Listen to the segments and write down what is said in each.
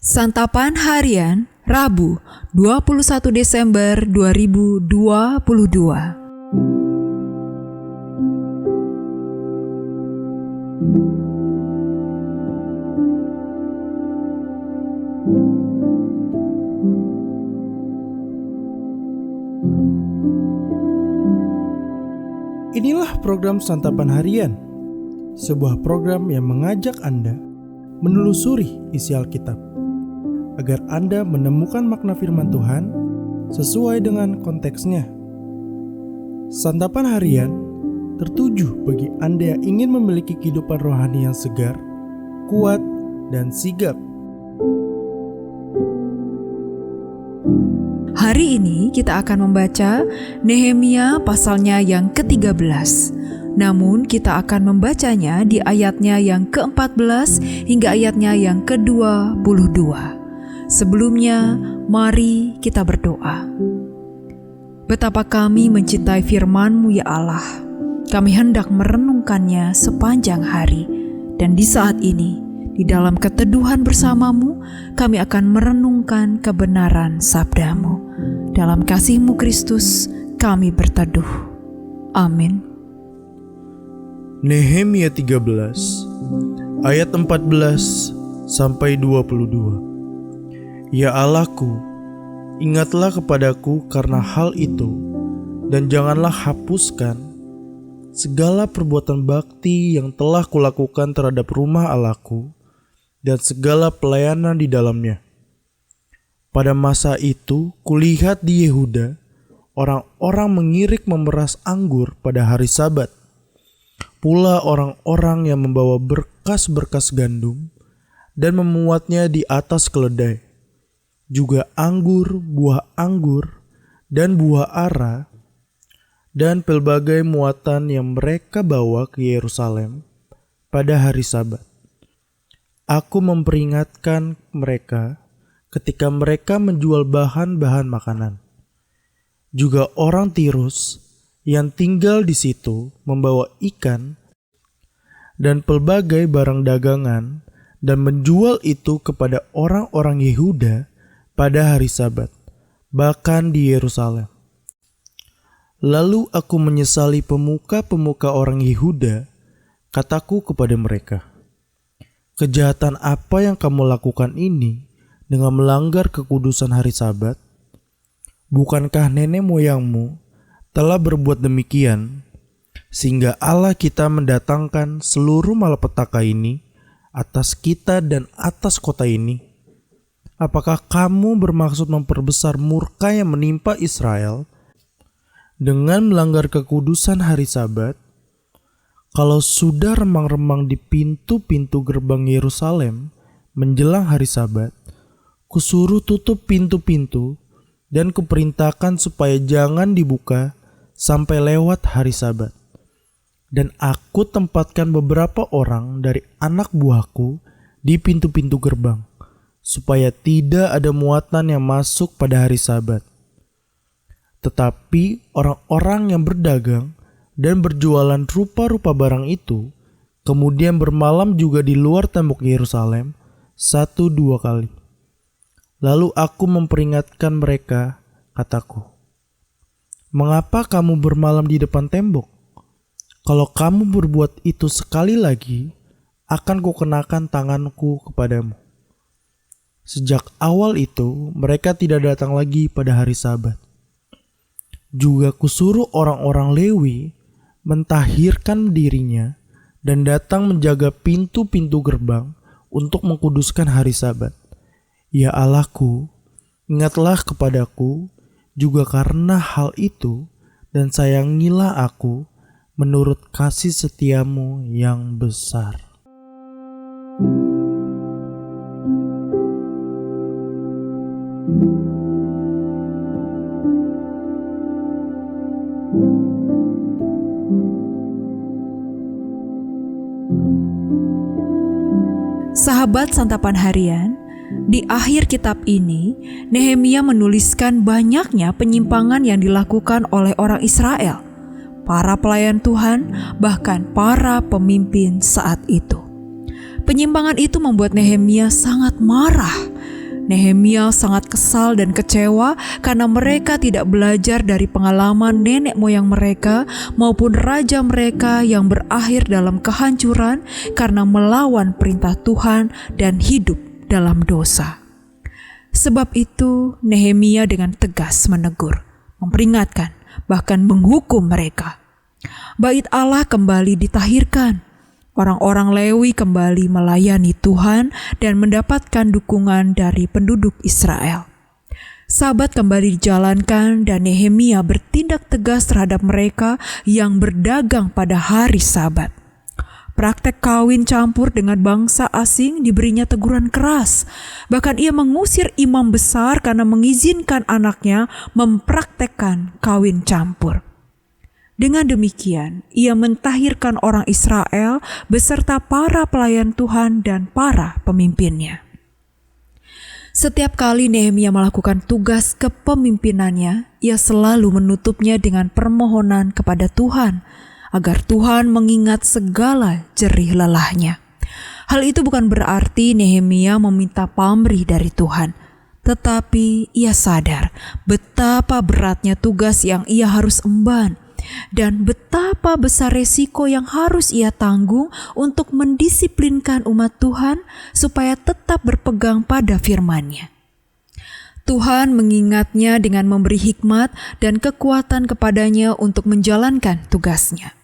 Santapan Harian Rabu 21 Desember 2022. Inilah program Santapan Harian, sebuah program yang mengajak Anda menelusuri isi Alkitab agar Anda menemukan makna firman Tuhan sesuai dengan konteksnya. Santapan Harian tertuju bagi Anda yang ingin memiliki kehidupan rohani yang segar, kuat, dan sigap. Hari ini kita akan membaca Nehemia pasalnya yang ke-13. Namun kita akan membacanya di ayatnya yang ke-14 hingga ayatnya yang ke-22. Sebelumnya, mari kita berdoa. Betapa kami mencintai firman-Mu ya Allah. Kami hendak merenungkannya sepanjang hari. Dan di saat ini, di dalam keteduhan bersama-Mu, kami akan merenungkan kebenaran sabda-Mu. Dalam kasih-Mu Kristus, kami berteduh. Amin. Nehemia 13 ayat 14 sampai 22. Ya Allahku, ingatlah kepadaku karena hal itu, dan janganlah hapuskan segala perbuatan bakti yang telah kulakukan terhadap rumah Allahku dan segala pelayanan di dalamnya. Pada masa itu, kulihat di Yehuda, orang-orang mengirik memeras anggur pada hari Sabat. Pula orang-orang yang membawa berkas-berkas gandum dan memuatnya di atas keledai. Juga anggur, buah anggur, dan buah ara, dan pelbagai muatan yang mereka bawa ke Yerusalem pada hari Sabat. Aku memperingatkan mereka ketika mereka menjual bahan-bahan makanan. Juga orang Tirus yang tinggal di situ membawa ikan dan pelbagai barang dagangan dan menjual itu kepada orang-orang Yehuda pada hari Sabat, bahkan di Yerusalem. Lalu aku menyesali pemuka-pemuka orang Yehuda, kataku kepada mereka, kejahatan apa yang kamu lakukan ini dengan melanggar kekudusan hari Sabat? Bukankah nenek moyangmu telah berbuat demikian, sehingga Allah kita mendatangkan seluruh malapetaka ini atas kita dan atas kota ini? Apakah kamu bermaksud memperbesar murka yang menimpa Israel dengan melanggar kekudusan hari Sabat? Kalau sudah remang-remang di pintu-pintu gerbang Yerusalem menjelang hari Sabat, kusuruh tutup pintu-pintu dan kuperintahkan supaya jangan dibuka sampai lewat hari Sabat. Dan aku tempatkan beberapa orang dari anak buahku di pintu-pintu gerbang, supaya tidak ada muatan yang masuk pada hari Sabat. Tetapi orang-orang yang berdagang dan berjualan rupa-rupa barang itu kemudian bermalam juga di luar tembok Yerusalem 1-2 kali. Lalu aku memperingatkan mereka, kataku, mengapa kamu bermalam di depan tembok? Kalau kamu berbuat itu sekali lagi, akan kukenakan tanganku kepadamu. Sejak awal itu, mereka tidak datang lagi pada hari Sabat. Juga kusuruh orang-orang Lewi mentahirkan dirinya dan datang menjaga pintu-pintu gerbang untuk mengkuduskan hari Sabat. Ya Allahku, ingatlah kepadaku juga karena hal itu, dan sayangilah aku menurut kasih setiamu yang besar. Sahabat Santapan Harian, di akhir kitab ini, Nehemia menuliskan banyaknya penyimpangan yang dilakukan oleh orang Israel, para pelayan Tuhan, bahkan para pemimpin saat itu. Penyimpangan itu membuat Nehemia sangat marah Nehemia sangat kesal dan kecewa karena mereka tidak belajar dari pengalaman nenek moyang mereka maupun raja mereka yang berakhir dalam kehancuran karena melawan perintah Tuhan dan hidup dalam dosa. Sebab itu Nehemia dengan tegas menegur, memperingatkan, bahkan menghukum mereka. Bait Allah kembali ditahirkan. Orang-orang Lewi kembali melayani Tuhan dan mendapatkan dukungan dari penduduk Israel. Sabat kembali dijalankan dan Nehemia bertindak tegas terhadap mereka yang berdagang pada hari Sabat. Praktek kawin campur dengan bangsa asing diberinya teguran keras. Bahkan ia mengusir imam besar karena mengizinkan anaknya mempraktekkan kawin campur. Dengan demikian, ia mentahirkan orang Israel beserta para pelayan Tuhan dan para pemimpinnya. Setiap kali Nehemia melakukan tugas kepemimpinannya, ia selalu menutupnya dengan permohonan kepada Tuhan, agar Tuhan mengingat segala jerih lelahnya. Hal itu bukan berarti Nehemia meminta pamrih dari Tuhan, tetapi ia sadar betapa beratnya tugas yang ia harus emban, dan betapa besar resiko yang harus ia tanggung untuk mendisiplinkan umat Tuhan supaya tetap berpegang pada firman-Nya. Tuhan mengingatnya dengan memberi hikmat dan kekuatan kepadanya untuk menjalankan tugasnya.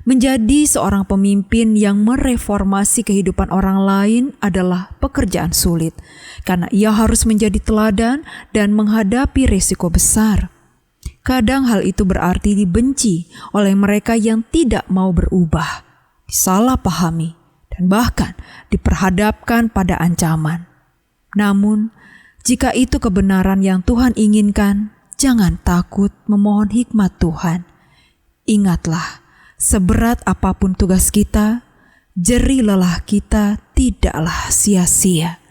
Menjadi seorang pemimpin yang mereformasi kehidupan orang lain adalah pekerjaan sulit, karena ia harus menjadi teladan dan menghadapi resiko besar. Kadang hal itu berarti dibenci oleh mereka yang tidak mau berubah, disalahpahami, dan bahkan diperhadapkan pada ancaman. Namun, jika itu kebenaran yang Tuhan inginkan, jangan takut memohon hikmat Tuhan. Ingatlah, seberat apapun tugas kita, jerih lelah kita tidaklah sia-sia.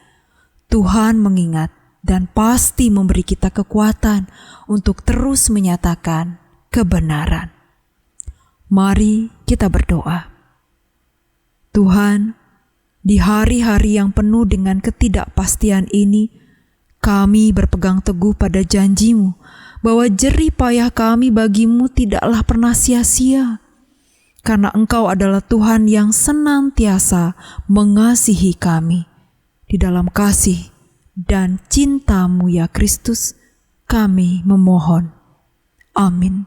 Tuhan mengingat dan pasti memberi kita kekuatan untuk terus menyatakan kebenaran. Mari kita berdoa. Tuhan, di hari-hari yang penuh dengan ketidakpastian ini, kami berpegang teguh pada janji-Mu bahwa jerih payah kami bagimu tidaklah pernah sia-sia. Karena Engkau adalah Tuhan yang senantiasa mengasihi kami. Di dalam kasih dan cinta-Mu ya Kristus, kami memohon. Amin.